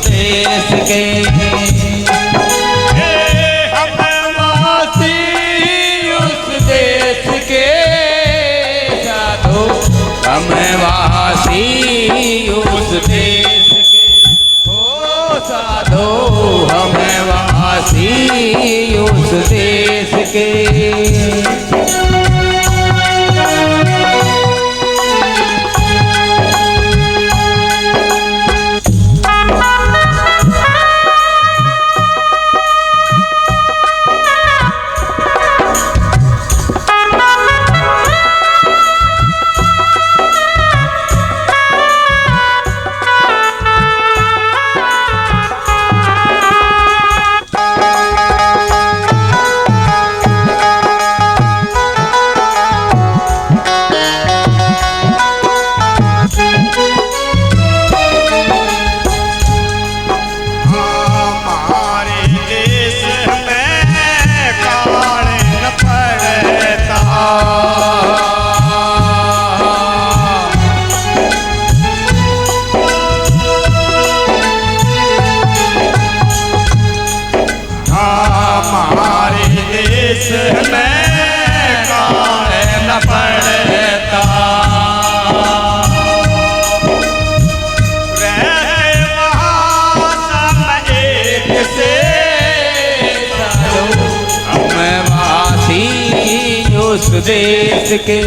देश के हम वासी उस देश के साधो, हम वासी उस देश के हो साधो, हम वासी उस देश के। देश के,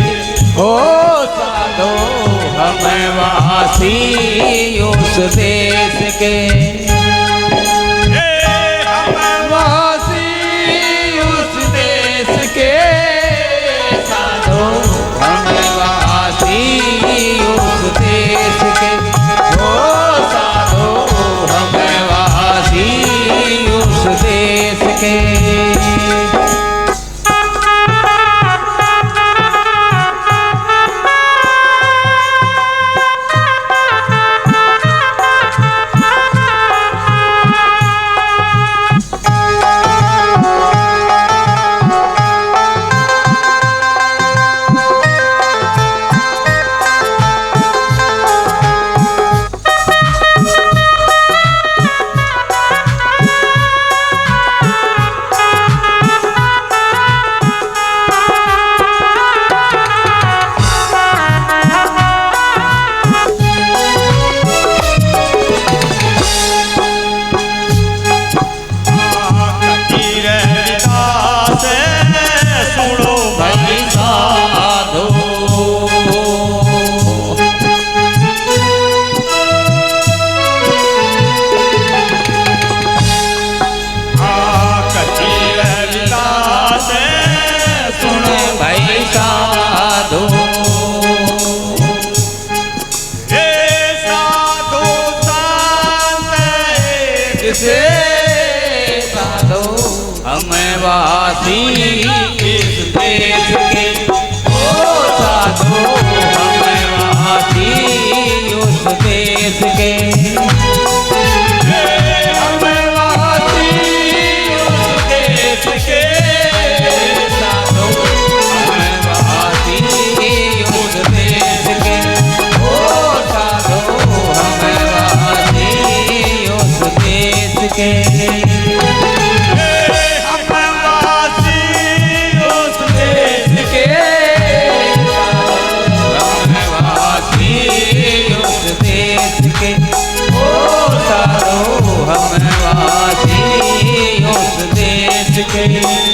ओ साधो हम वासी उस देश के। हम वासी उस देश के, साधो हम वासी उस देश के, ओ साधो हम वासी उस देश के। से साधो हम वासी इस देश के, ओ साधो हम वासी उस देश के। हम वासी उस देश के, साधो हम वासी उस देश के, ओ साधो हम वासी उस देश के। हम वासी उस देश के, हम वासी उस देश के, ओ साधो हम वासी उस देश के।